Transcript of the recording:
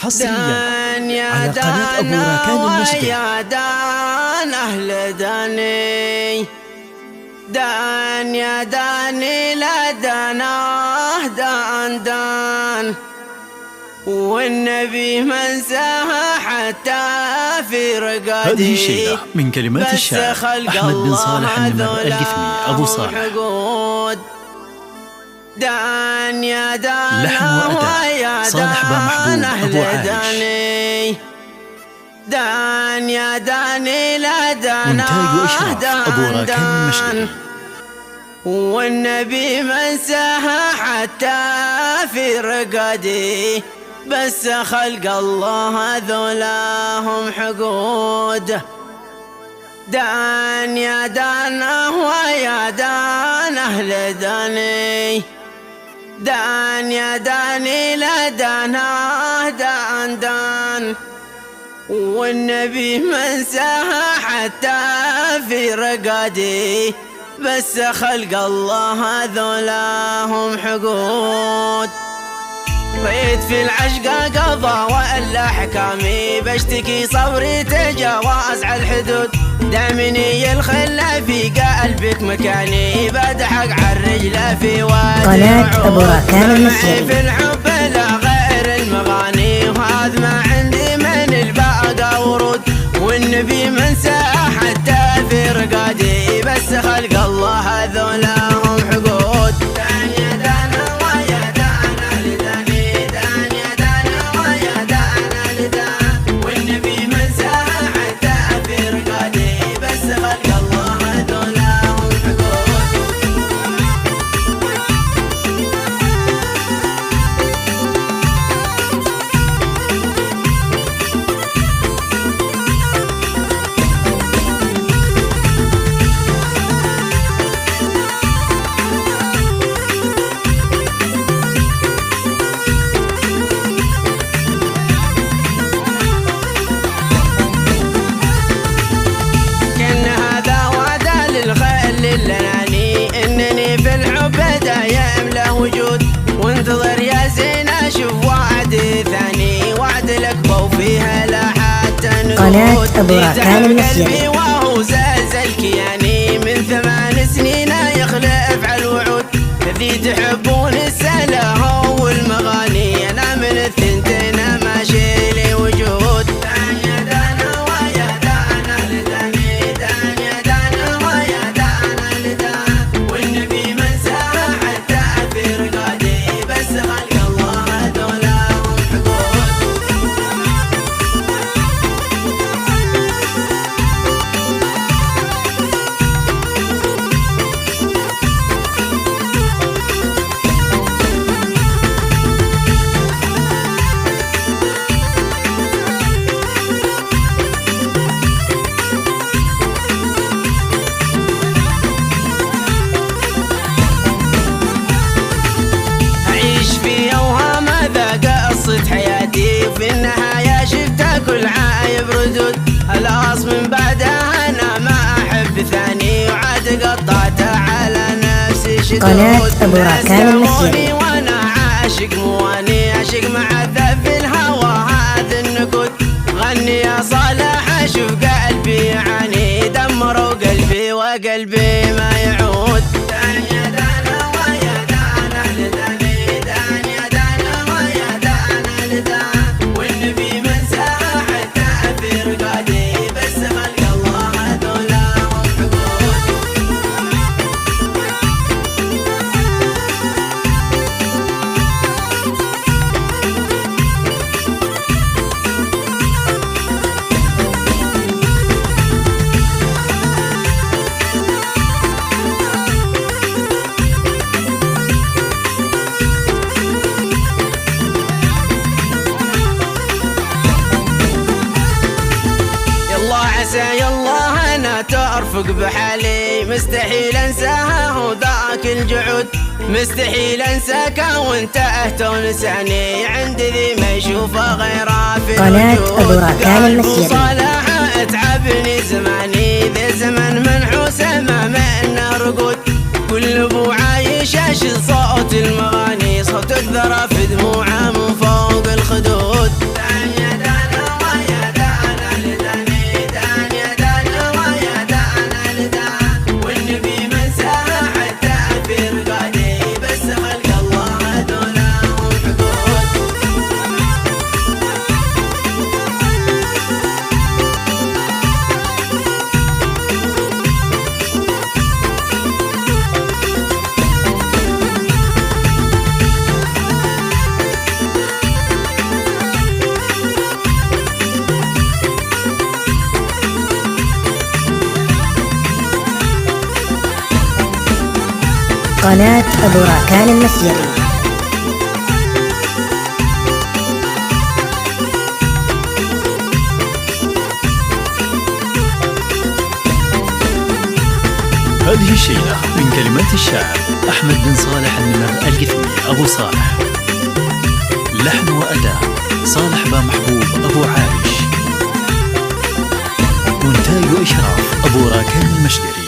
حصريا على قناة أبو راكان المشري. يا دان أهل داني، دان يا داني لا داناه دان دان، والنبي منساها حتى في رقادي. هذه شيلة من كلمات الشاعر أحمد بن صالح النمر القثمي أبو صالح. دان يا دان لحن وأداء صالح با محبوب أبو عايش. دان يا داني لا دانا وإنتاج وإشراف أبو راكان المشري. والنبي منساها حتى في رقادي، بس خلق الله ذولاهم حقود. دان يا دان ويا دان أهل داني، دان يا داني لا داناه دان دان، والنبي منساها حتى في رقادي، بس خلق الله ذولاهم حقود. بيت في العشق قضى وإلا حكامي، بشتكي صبري تجاوز على الحدود. دامني الخلة في قلبك مكاني، بدحق على الرجلة في وادي قناة أبو راكان المشري. في الحب لا غير المغاني، وهذا ما عندي من الباقى ورود. والنبي منساه حتى في رقادي، بس خلق الله ذولاهم حقود. دان يا دان ويا دان أهل داني، دان يا دان ويا دان أهل دان، والنبي منساه حتى في رقادي، بس خلق الله ذولاهم حقود. إنني في الحب دايم له وجود، وانتظر يا زين أشوف وعد ثاني، وعد لك وفيها لا حتى نقود. قناة أبو راكان المشري. وهو زلزل كياني من 8 سنين يخلف على الوعود. الذي تحبون السلاه والمغاني، أنا من الثنتين ماشي لي وجود. دان يا دان ويا دان أهل داني، دان يا دان ويا دان أهل دان، والنبي منساها حتى في رقادي، بس خلق الله ذولاهم حقود. حياتي في النهاية شفتها كل عايب ردود. الأص من بعدها أنا ما أحب ثاني، وعاد قطعتها على نفسي شدود. قناة أبو راكان المشري. وأنا عاشق مواني، عاشق مع ذف الهوى هذا النكود. غني يا صالح أشوف قلبي يعاني، دمروا قلبي وقلبي ما يعود. دان يا دان ويا دان أهل داني، دان يا دان ويا دان أهل دان، والنبي منساها حتى في رقادي، بس خلق الله ذولاهم حقود. يلا أنا ترفق بحالي، مستحيل أنساها وذاك الجعود. مستحيل أنساك وانت تونسني، عند ذي ما يشوفه غيره في قناة أبو راكان المشري. صالح اتعبني زماني، ذي زمن منحوس أمام إنه رقود. كل أبو عايش أشد صوت المغاني، صوت الذرة في دموعه من فوق الخدود. قناة أبو راكان المسجري. هذه الشيلة من كلمات الشاعر أحمد بن صالح النمر القثمي أبو صالح. لحن وأداء صالح با محبوب أبو عايش. مونتاج وإشراف أبو راكان المشجري.